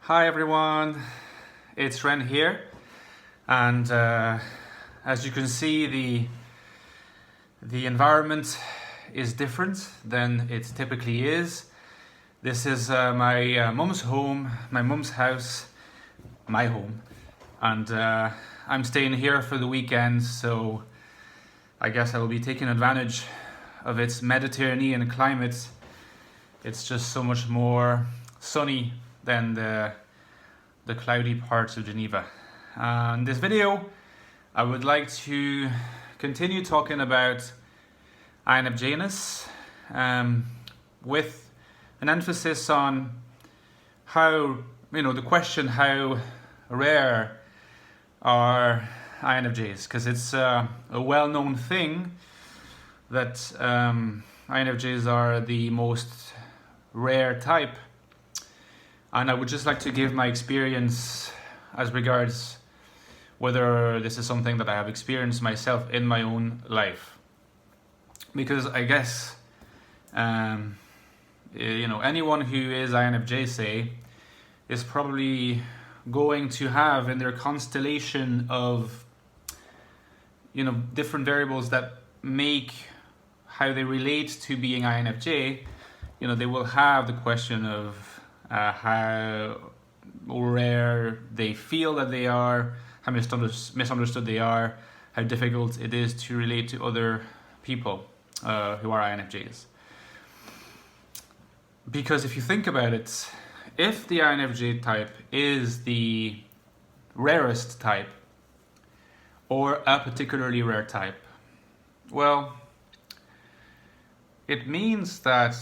Hi everyone, it's Ren here, and as you can see, the environment is different than it typically is. This is my mum's home, my mum's house, my home, and I'm staying here for the weekend, so I guess I will be taking advantage of its Mediterranean climate. It's just so much more sunny than the cloudy parts of Geneva. In this video, I would like to continue talking about INFJness with an emphasis on how, the question how rare are INFJs, because it's a well-known thing that INFJs are the most rare type. And I would just like to give my experience as regards whether this is something that I have experienced myself in my own life. Because I guess, anyone who is INFJ, say, is probably going to have in their constellation of, different variables that make how they relate to being INFJ, they will have the question of how rare they feel that they are, how misunderstood they are, how difficult it is to relate to other people who are INFJs. Because if you think about it, if the INFJ type is the rarest type, or a particularly rare type, well, it means that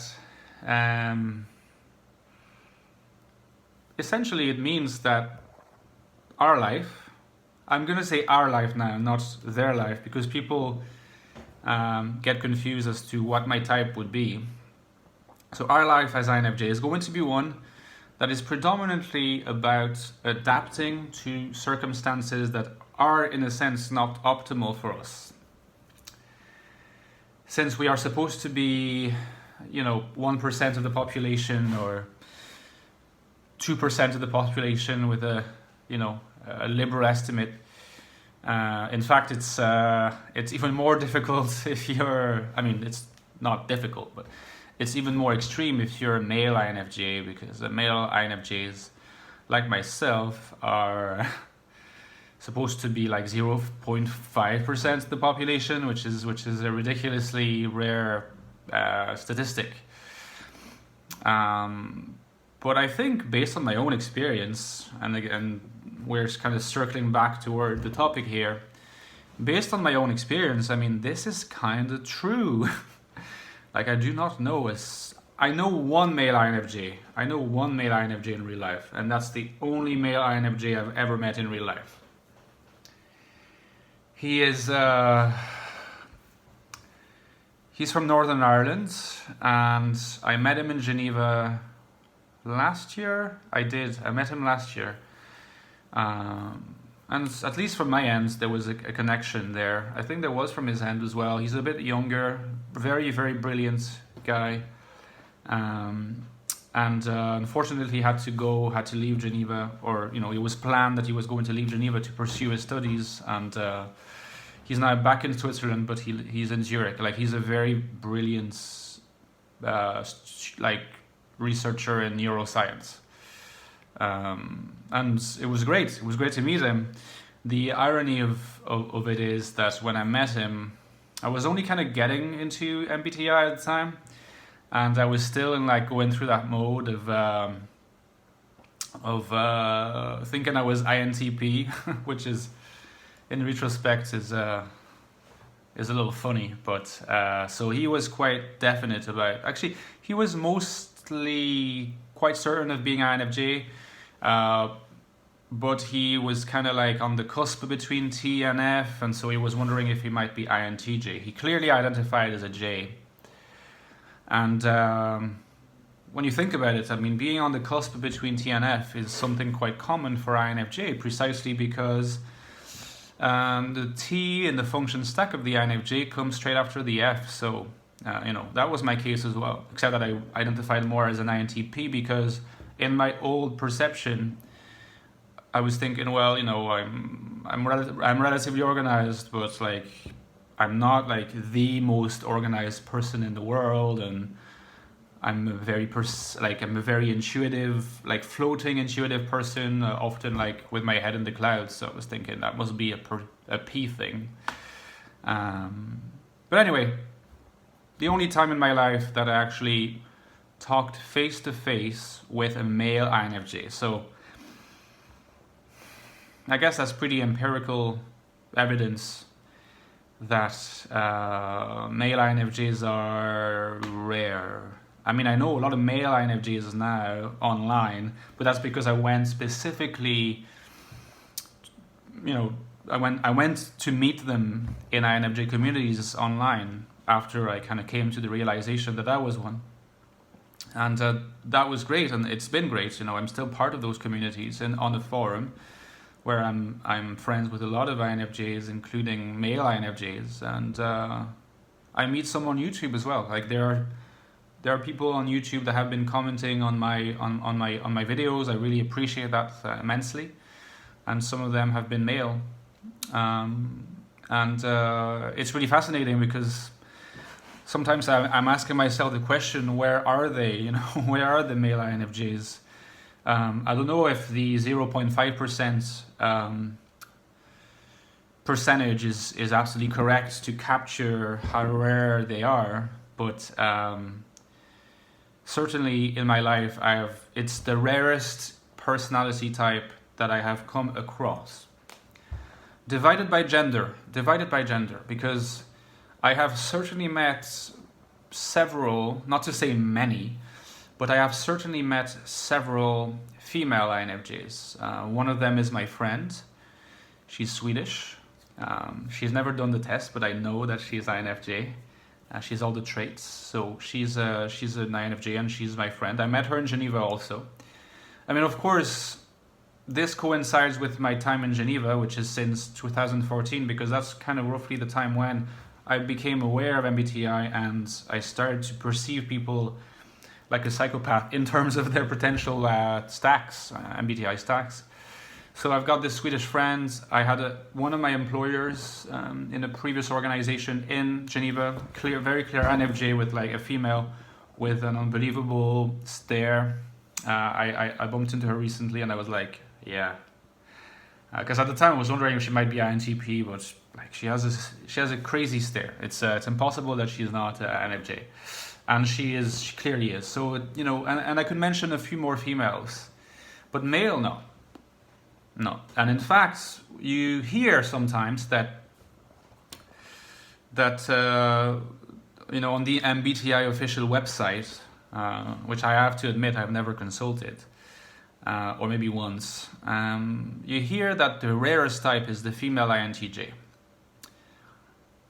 essentially it means that our life, I'm going to say our life now, not their life, because people get confused as to what my type would be. So our life as INFJ is going to be one that is predominantly about adapting to circumstances that are, in a sense, not optimal for us. Since we are supposed to be, 1% of the population or 2% of the population with a liberal estimate. In fact, it's even more difficult if you're, it's not difficult, but it's even more extreme if you're a male INFJ, because the male INFJs, like myself, are supposed to be like 0.5% of the population, which is a ridiculously rare statistic. But I think, based on my own experience, and we're kind of circling back toward the topic here, based on my own experience, this is kind of true. Like, I do not know I know one male INFJ. I know one male INFJ in real life, and that's the only male INFJ I've ever met in real life. He is he's from Northern Ireland, and I met him in Geneva last year. I met him last year. And at least from my end, there was a connection there. I think there was from his end as well. He's a bit younger, very, very brilliant guy. Unfortunately, he had to leave Geneva, or, it was planned that he was going to leave Geneva to pursue his studies. And he's now back in Switzerland, but he's in Zurich. Like, he's a very brilliant, researcher in neuroscience. And it was great. It was great to meet him. The irony of it is that when I met him, I was only kind of getting into MBTI at the time, and I was still in going through that mode of thinking I was INTP, which is, in retrospect, is a little funny. But so he was quite definite about. Actually, he was mostly quite certain of being INFJ. But he was kind of on the cusp between T and F, and so he was wondering if he might be INTJ. He clearly identified as a J. And when you think about it, being on the cusp between T and F is something quite common for INFJ, precisely because the T in the function stack of the INFJ comes straight after the F. So, that was my case as well, except that I identified more as an INTP because in my old perception, I was thinking, well, you know, I'm relatively organized, but like I'm not like the most organized person in the world, and I'm a very I'm a very intuitive, like floating intuitive person, often like with my head in the clouds. So I was thinking that must be a P thing. But anyway, the only time in my life that I actually talked face to face with a male INFJ. So I guess that's pretty empirical evidence that male INFJs are rare. I mean, I know a lot of male INFJs now online, but that's because I went specifically, you know, I went to meet them in INFJ communities online after I kind of came to the realization that I was one. And that was great, and it's been great. You know, I'm still part of those communities and on the forum, where I'm friends with a lot of INFJs, including male INFJs, and I meet some on YouTube as well. Like there are people on YouTube that have been commenting on my videos. I really appreciate that immensely, and some of them have been male, and it's really fascinating because sometimes I'm asking myself the question, where are they? You know, where are the male INFJs? I don't know if the 0.5% percentage is absolutely correct to capture how rare they are, but certainly in my life it's the rarest personality type that I have come across. Divided by gender, because I have certainly met several, not to say many, but I have certainly met several female INFJs. One of them is my friend. She's Swedish. She's never done the test, but I know that she's INFJ. She has all the traits. So she's an INFJ and she's my friend. I met her in Geneva also. I mean, of course, this coincides with my time in Geneva, which is since 2014, because that's kind of roughly the time when I became aware of MBTI and I started to perceive people like a psychopath in terms of their potential stacks, MBTI stacks. So I've got this Swedish friend. I had one of my employers in a previous organization in Geneva, very clear INFJ with like a female with an unbelievable stare. I bumped into her recently and I was like, yeah. Because at the time I was wondering if she might be INTP, but like she has a crazy stare. It's impossible that she's not INFJ. And she clearly is. So, you know, and I could mention a few more females, but male, no. And in fact, you hear sometimes that you know, on the MBTI official website, which I have to admit I've never consulted, or maybe once, you hear that the rarest type is the female INTJ.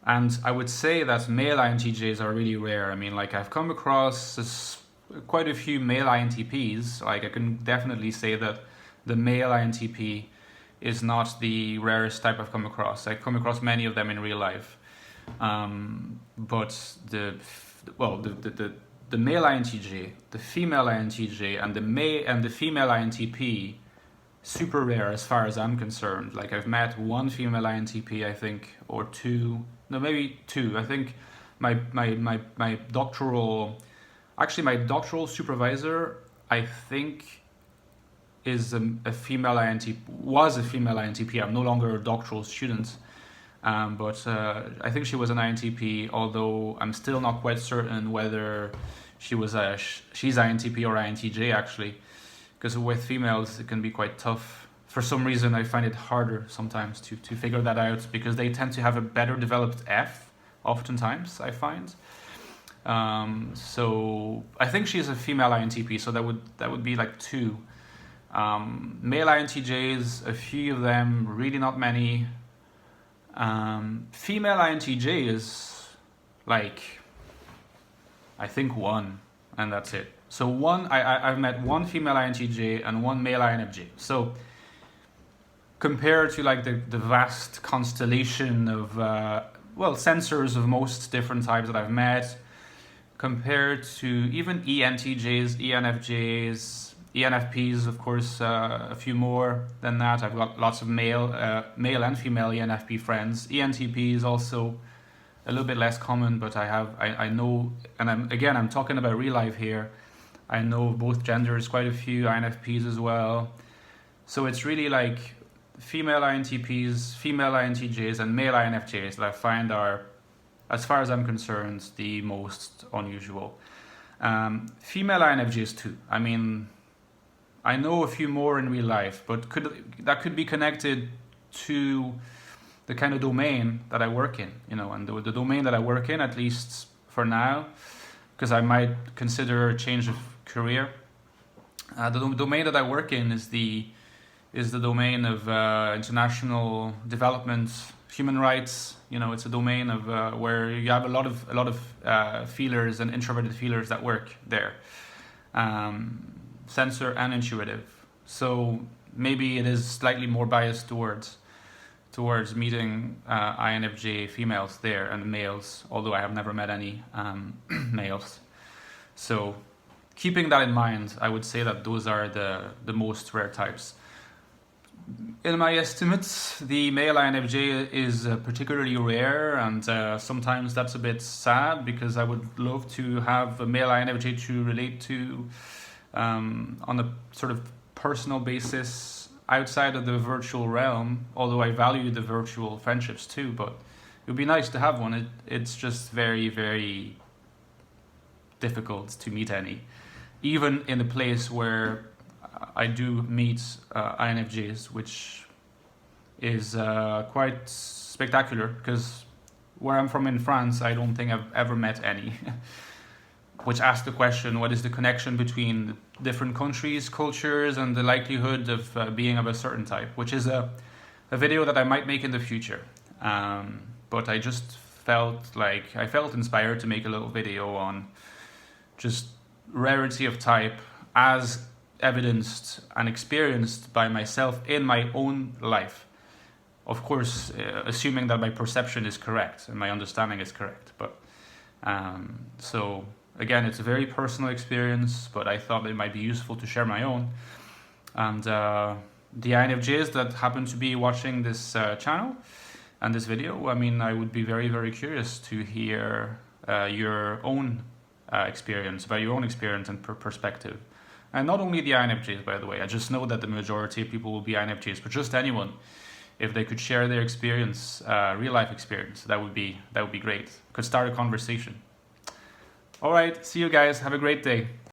And I would say that male INTJs are really rare. I mean, like I've come across quite a few male INTPs. Like I can definitely say that the male INTP is not the rarest type I've come across. I've come across many of them in real life. But the male INTJ, the female INTJ, and the female INTP, super rare as far as I'm concerned. Like I've met one female INTP, I think, or two. No, maybe two. I think my doctoral supervisor, I think, is a female INTP. Was a female INTP. I'm no longer a doctoral student, but I think she was an INTP. Although I'm still not quite certain whether she's INTP or INTJ actually, because with females it can be quite tough. For some reason, I find it harder sometimes to figure that out because they tend to have a better developed F, oftentimes, I find. So I think she's a female INTP, so that would be like two. Male INTJs, a few of them, really not many. Female INTJ is like, I think one, and that's it. So I've met one female INTJ and one male INFJ. So compared to like the vast constellation of sensors of most different types that I've met, compared to even ENTJs, ENFJs, ENFPs, of course, a few more than that. I've got lots of male and female ENFP friends. ENTP is also a little bit less common, but I know, and I'm talking about real life here. I know both genders, quite a few INFPs as well. So it's really like female INTPs, female INTJs, and male INFJs that I find are, as far as I'm concerned, the most unusual. Female INFJs too. I mean, I know a few more in real life, but that could be connected to the kind of domain that I work in, and the domain that I work in, at least for now, because I might consider a change of career. The domain that I work in is the domain of international development, human rights. It's a domain of where you have a lot of feelers and introverted feelers that work there, sensor and intuitive. So maybe it is slightly more biased towards meeting INFJ females there and males, although I have never met any males. So keeping that in mind, I would say that those are the most rare types. In my estimates, the male INFJ is particularly rare, and sometimes that's a bit sad, because I would love to have a male INFJ to relate to on a sort of personal basis outside of the virtual realm, although I value the virtual friendships too, but it would be nice to have one. It's just very, very difficult to meet any, even in a place where I do meet INFJs, which is quite spectacular, because where I'm from in France, I don't think I've ever met any. Which asks the question, what is the connection between different countries, cultures, and the likelihood of being of a certain type, which is a video that I might make in the future. But I just felt inspired to make a little video on just rarity of type as evidenced and experienced by myself in my own life. Of course, assuming that my perception is correct and my understanding is correct. But so again, it's a very personal experience, but I thought it might be useful to share my own. And the INFJs that happen to be watching this channel and this video, I mean, I would be very, very curious to hear your own experience, about your own experience and perspective. And not only the INFJs, by the way. I just know that the majority of people will be INFJs, but just anyone, if they could share their experience, real life experience, that would be great. Could start a conversation. All right, see you guys. Have a great day.